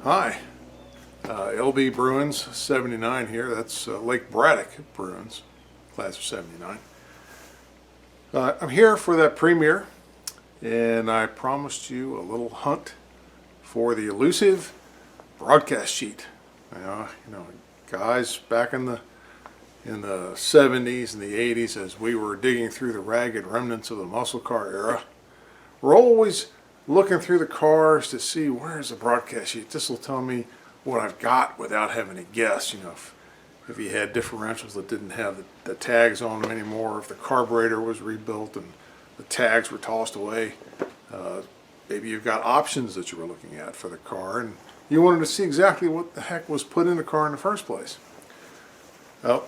Hi, LB Bruins 79 here. That's Lake Braddock Bruins, class of 79. I'm here for that premiere, and I promised you a little hunt for the elusive broadcast sheet. Guys back in the 70s and the 80s, as we were digging through the ragged remnants of the muscle car era, we're always looking through the cars to see where's the broadcast sheet. This will tell me what I've got without having to guess. If you had differentials that didn't have the tags on them anymore, if the carburetor was rebuilt and the tags were tossed away, maybe you've got options that you were looking at for the car and you wanted to see exactly what the heck was put in the car in the first place. Well,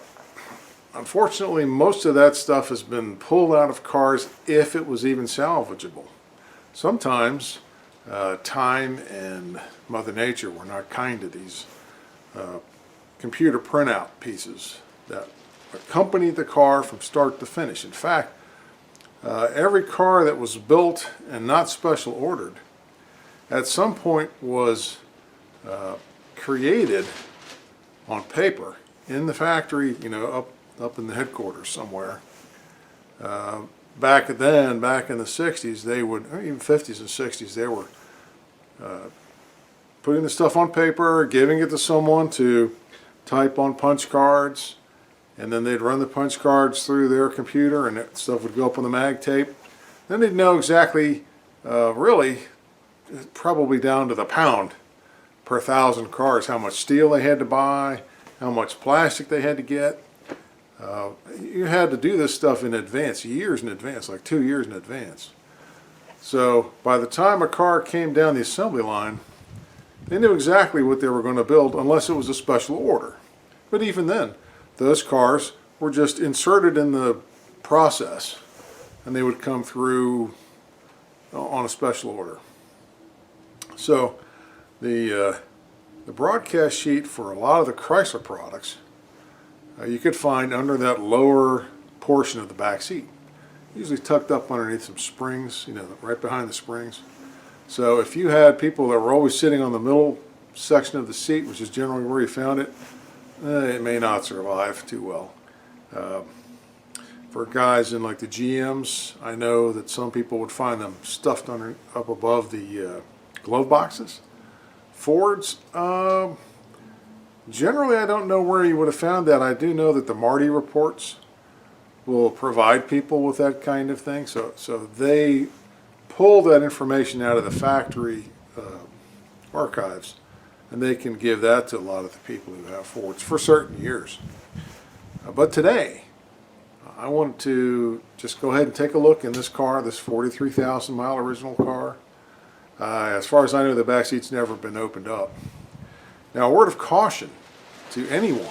unfortunately, most of that stuff has been pulled out of cars if it was even salvageable. Sometimes time and Mother Nature were not kind to these computer printout pieces that accompanied the car from start to finish. In fact, every car that was built and not special ordered at some point was created on paper in the factory, up in the headquarters somewhere. Back in the 60s, they would, or even 50s and 60s, they were putting the stuff on paper, giving it to someone to type on punch cards, and then they'd run the punch cards through their computer and that stuff would go up on the mag tape. Then they'd know exactly, really, probably down to the pound per 1,000 cars, how much steel they had to buy, how much plastic they had to get. You had to do this stuff in advance, years in advance, like 2 years in advance. So by the time a car came down the assembly line, they knew exactly what they were going to build unless it was a special order. But even then, those cars were just inserted in the process and they would come through on a special order. So the broadcast sheet for a lot of the Chrysler products you could find under that lower portion of the back seat, usually tucked up underneath some springs, right behind the springs. So if you had people that were always sitting on the middle section of the seat, which is generally where you found it, it may not survive too well. For guys in like the GMs, I know that some people would find them stuffed up above the glove boxes. Fords, generally, I don't know where you would have found that. I do know that the Marty reports will provide people with that kind of thing. So they pull that information out of the factory archives, and they can give that to a lot of the people who have Fords for certain years. But today, I want to just go ahead and take a look in this car, this 43,000 mile original car. As far as I know, the back seat's never been opened up. Now, a word of caution to anyone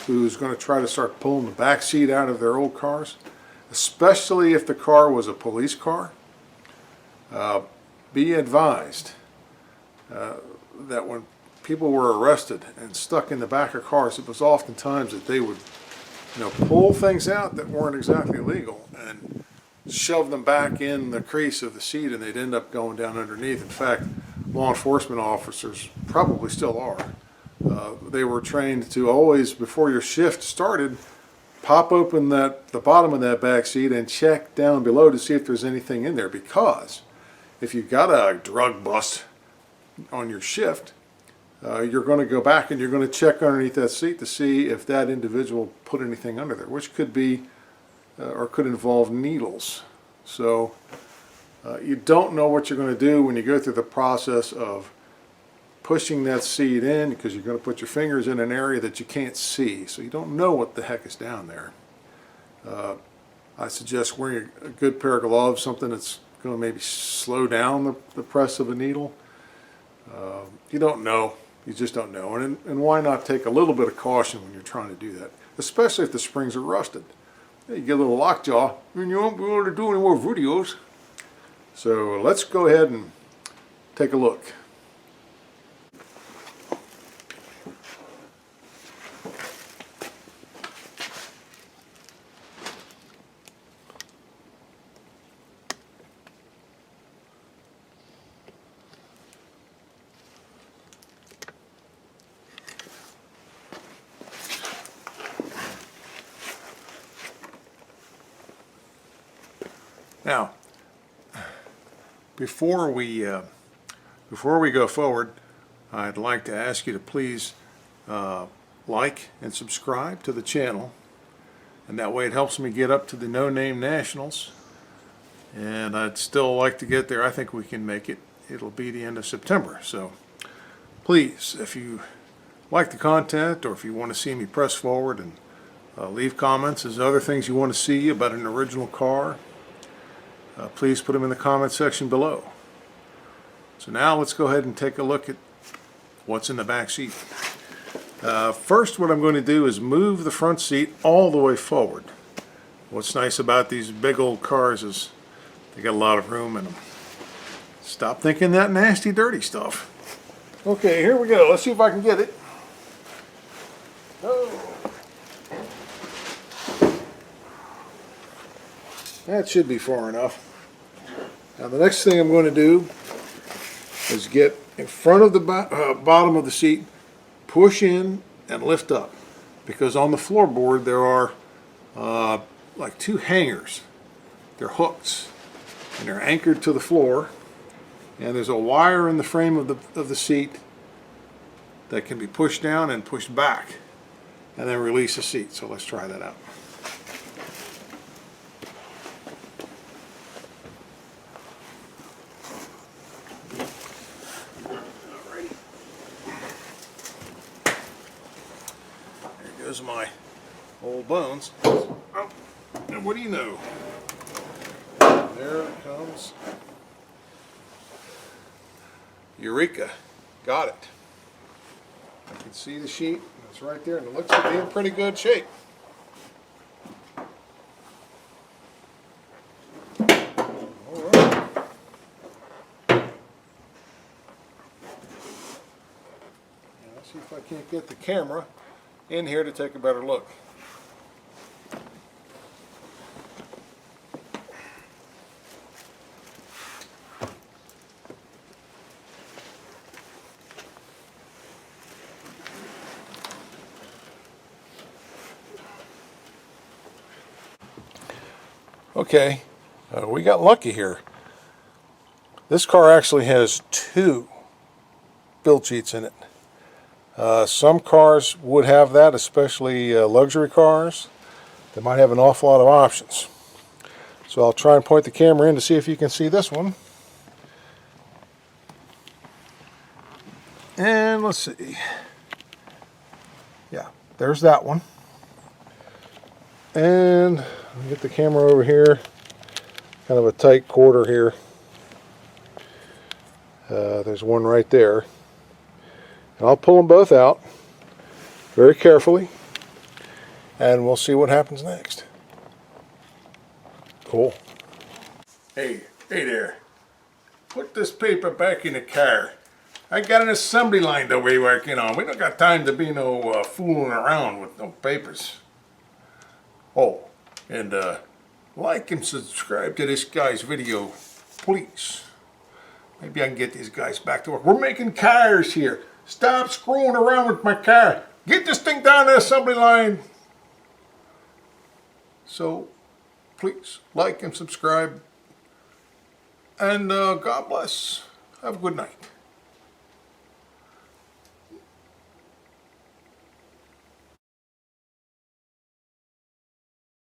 who's going to try to start pulling the back seat out of their old cars, especially if the car was a police car. Be advised that when people were arrested and stuck in the back of cars, it was oftentimes that they would, pull things out that weren't exactly legal and shove them back in the crease of the seat, and they'd end up going down underneath. In fact, law enforcement officers probably still are. They were trained to always, before your shift started, pop open the bottom of that back seat and check down below to see if there's anything in there, because if you've got a drug bust on your shift, you're going to go back and you're going to check underneath that seat to see if that individual put anything under there, which could be or could involve needles. So you don't know what you're going to do when you go through the process of pushing that seat in, because you're going to put your fingers in an area that you can't see, so you don't know what the heck is down there. I suggest wearing a good pair of gloves, something that's going to maybe slow down the press of a needle. You don't know. You just don't know. And why not take a little bit of caution when you're trying to do that, especially if the springs are rusted. You get a little lockjaw and you won't be able to do any more videos. So let's go ahead and take a look. Now, before we go forward, I'd like to ask you to please like and subscribe to the channel, and that way it helps me get up to the No Name Nationals. And I'd still like to get there. I think we can make it. It'll be the end of September. So please, if you like the content, or if you want to see me press forward and leave comments as other things you want to see about an original car, please put them in the comment section below. So now let's go ahead and take a look at what's in the back seat. First, what I'm going to do is move the front seat all the way forward. What's nice about these big old cars is they got a lot of room in them. Stop thinking that nasty, dirty stuff. Okay, here we go. Let's see if I can get it. Oh. That should be far enough. Now the next thing I'm going to do is get in front of the bottom of the seat, push in and lift up, because on the floorboard there are like two hangers. They're hooks and they're anchored to the floor, and there's a wire in the frame of the seat that can be pushed down and pushed back and then release the seat. So let's try that out. There's my old bones. Oh, and what do you know? There it comes. Eureka. Got it. I can see the sheet. It's right there, and it looks to be in pretty good shape. All right. Now, let's see if I can't get the camera in here to take a better look. Okay, we got lucky here. This car actually has two build sheets in it. Some cars would have that, especially luxury cars. They might have an awful lot of options. So I'll try and point the camera in to see if you can see this one. And let's see. Yeah, there's that one. And I'll get the camera over here. Kind of a tight quarter here. There's one right there. And I'll pull them both out very carefully, and we'll see what happens next. Cool. Hey there. Put this paper back in the car. I got an assembly line that we're working on. We don't got time to be no fooling around with no papers. Oh, and like and subscribe to this guy's video, please. Maybe I can get these guys back to work. We're making cars here. Stop screwing around with my car. Get this thing down the assembly line. So, please, like and subscribe. And God bless. Have a good night.